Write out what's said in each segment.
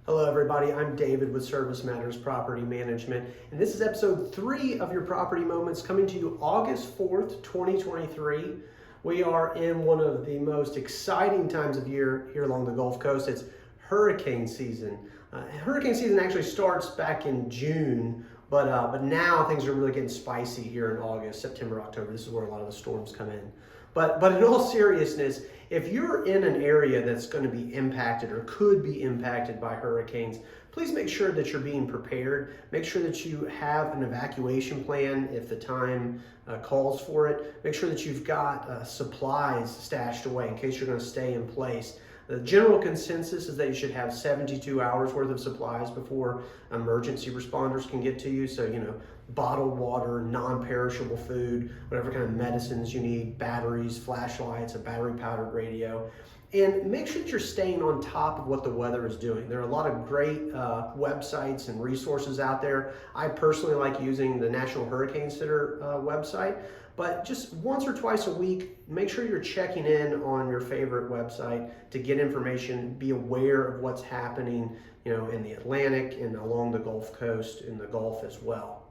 Hello everybody, I'm David with Service Matters Property Management, and this is episode 3 of your Property Moments, coming to you August 4th, 2023. We are in one of the most exciting times of year here along the Gulf Coast. It's hurricane season. Hurricane season actually starts back in June, but now things are really getting spicy here in August, September, October. This is where a lot of the storms come in. But in all seriousness, if you're in an area that's going to be impacted or could be impacted by hurricanes, please make sure that you're being prepared. Make sure that you have an evacuation plan if the time calls for it. Make sure that you've got supplies stashed away in case you're going to stay in place. The general consensus is that you should have 72 hours worth of supplies before emergency responders can get to you. So, bottled water, non-perishable food, whatever kind of medicines you need, batteries, flashlights, a battery-powered radio. And make sure that you're staying on top of what the weather is doing. There are a lot of great websites and resources out there. I personally like using the National Hurricane Center website, but just once or twice a week, make sure you're checking in on your favorite website to get information, be aware of what's happening, in the Atlantic and along the Gulf Coast, in the Gulf as well.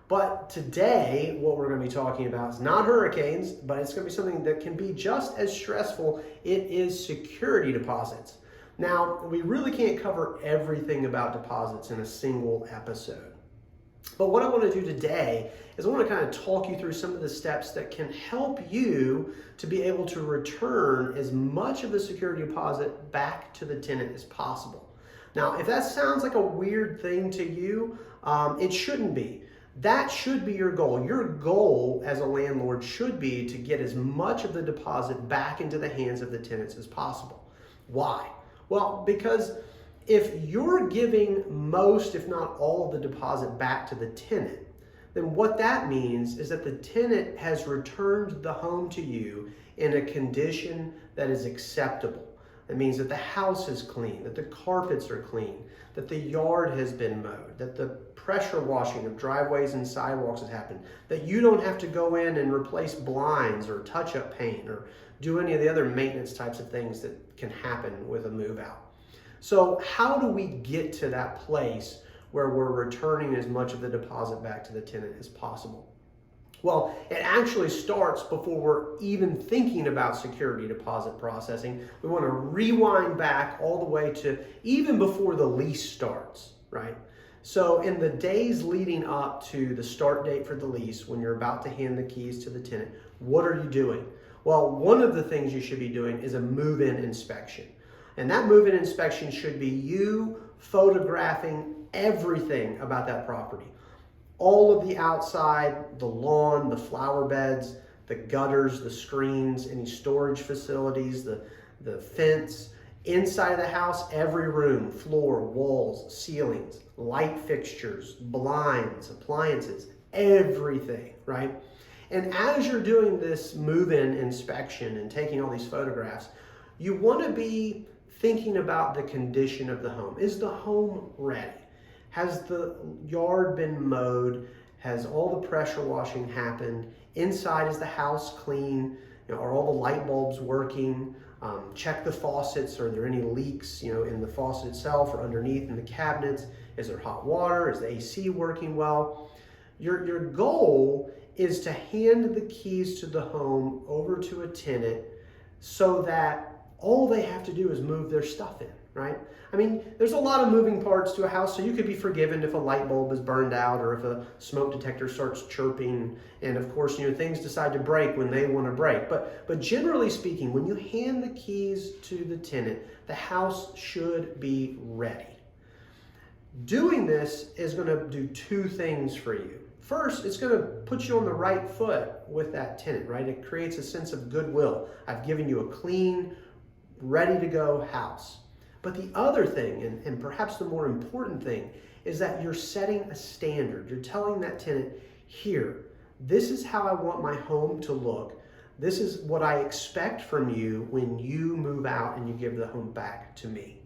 But today, what we're going to be talking about is not hurricanes, but it's going to be something that can be just as stressful. It is security deposits. Now, we really can't cover everything about deposits in a single episode. But what I want to do today is I want to kind of talk you through some of the steps that can help you to be able to return as much of the security deposit back to the tenant as possible. Now, if that sounds like a weird thing to you, it shouldn't be. That should be your goal. Your goal as a landlord should be to get as much of the deposit back into the hands of the tenants as possible. Why? Well, because if you're giving most, if not all, of the deposit back to the tenant, then what that means is that the tenant has returned the home to you in a condition that is acceptable. That means that the house is clean, that the carpets are clean, that the yard has been mowed, that the pressure washing of driveways and sidewalks has happened, that you don't have to go in and replace blinds or touch up paint or do any of the other maintenance types of things that can happen with a move out. So how do we get to that place where we're returning as much of the deposit back to the tenant as possible? Well, it actually starts before we're even thinking about security deposit processing. We want to rewind back all the way to even before the lease starts, right? So in the days leading up to the start date for the lease, when you're about to hand the keys to the tenant, what are you doing? Well, one of the things you should be doing is a move-in inspection. And that move-in inspection should be you photographing everything about that property. All of the outside, the lawn, the flower beds, the gutters, the screens, any storage facilities, the fence, inside of the house, every room, floor, walls, ceilings, light fixtures, blinds, appliances, everything, right? And as you're doing this move-in inspection and taking all these photographs, you want to be thinking about the condition of the home. Is the home ready? Has the yard been mowed? Has all the pressure washing happened? Inside, is the house clean? Are all the light bulbs working? Check the faucets. Are there any leaks, in the faucet itself or underneath in the cabinets? Is there hot water? Is the AC working well? Your goal is to hand the keys to the home over to a tenant so that all they have to do is move their stuff in, right? I mean, there's a lot of moving parts to a house, so you could be forgiven if a light bulb is burned out or if a smoke detector starts chirping. And of course, things decide to break when they want to break. But generally speaking, when you hand the keys to the tenant, the house should be ready. Doing this is going to do two things for you. First, it's going to put you on the right foot with that tenant, right? It creates a sense of goodwill. I've given you a clean, ready to go house. But the other thing, and perhaps the more important thing, is that you're setting a standard. You're telling that tenant, here, this is how I want my home to look. This is what I expect from you when you move out and you give the home back to me.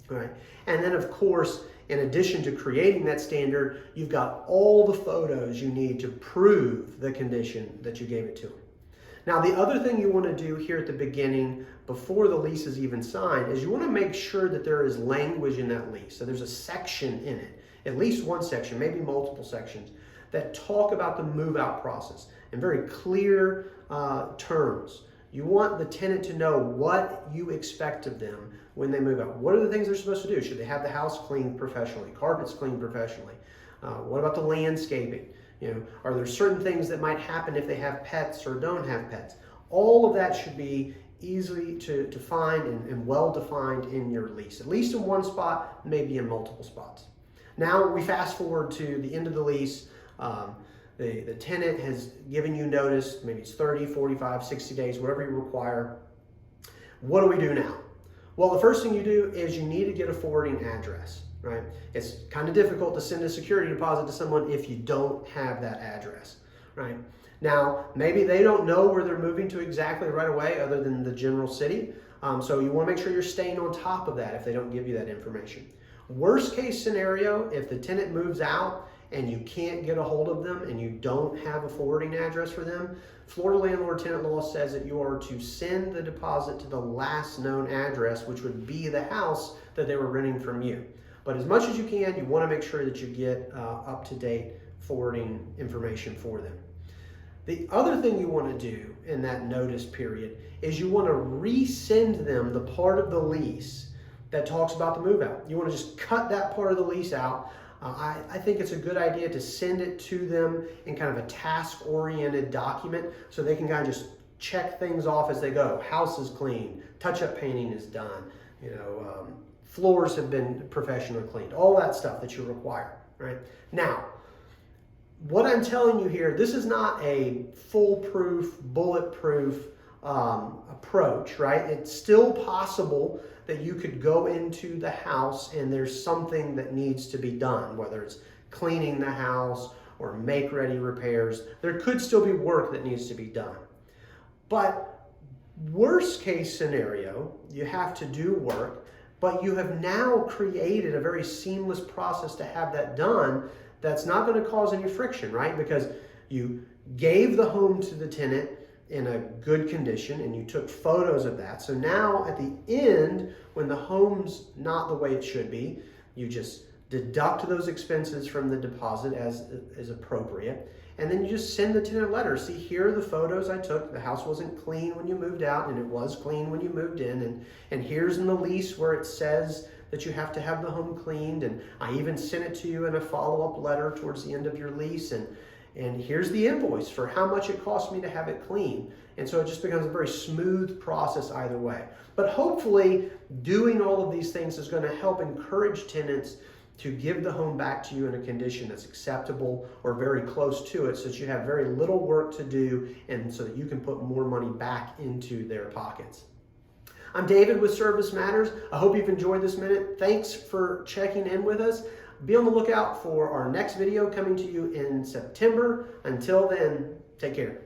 All right? And then, of course, in addition to creating that standard, you've got all the photos you need to prove the condition that you gave it to them. Now, the other thing you want to do here at the beginning, before the lease is even signed, is you want to make sure that there is language in that lease. So there's a section in it, at least one section, maybe multiple sections, that talk about the move-out process in very clear terms. You want the tenant to know what you expect of them when they move out. What are the things they're supposed to do? Should they have the house cleaned professionally, carpets cleaned professionally? What about the landscaping? Are there certain things that might happen if they have pets or don't have pets? All of that should be easy to find and well defined in your lease, at least in one spot, maybe in multiple spots. Now we fast forward to the end of the lease. The tenant has given you notice, maybe it's 30, 45, 60 days, whatever you require. What do we do now? Well, the first thing you do is you need to get a forwarding address, right? It's kind of difficult to send a security deposit to someone if you don't have that address, right? Now, maybe they don't know where they're moving to exactly right away other than the general city. So you want to make sure you're staying on top of that if they don't give you that information. Worst case scenario, if the tenant moves out and you can't get a hold of them and you don't have a forwarding address for them, Florida landlord-tenant law says that you are to send the deposit to the last known address, which would be the house that they were renting from you. But as much as you can, you want to make sure that you get up-to-date forwarding information for them. The other thing you want to do in that notice period is you want to resend them the part of the lease that talks about the move out. You want to just cut that part of the lease out. I think it's a good idea to send it to them in kind of a task-oriented document so they can kind of just check things off as they go. House is clean, touch-up painting is done, floors have been professionally cleaned, all that stuff that you require, right? Now, what I'm telling you here, this is not a foolproof, bulletproof approach, right? It's still possible that you could go into the house and there's something that needs to be done, whether it's cleaning the house or make-ready repairs. There could still be work that needs to be done. But worst case scenario, you have to do work, but you have now created a very seamless process to have that done that's not going to cause any friction, right? Because you gave the home to the tenant in a good condition and you took photos of that. So now at the end, when the home's not the way it should be, you just deduct those expenses from the deposit as appropriate. And then you just send the tenant a letter. See, here are the photos I took. The house wasn't clean when you moved out and it was clean when you moved in. And here's in the lease where it says that you have to have the home cleaned. And I even sent it to you in a follow-up letter towards the end of your lease. And here's the invoice for how much it cost me to have it clean. And so it just becomes a very smooth process either way. But hopefully doing all of these things is going to help encourage tenants to give the home back to you in a condition that's acceptable or very close to it so that you have very little work to do and so that you can put more money back into their pockets. I'm David with Service Matters. I hope you've enjoyed this minute. Thanks for checking in with us. Be on the lookout for our next video coming to you in September. Until then, take care.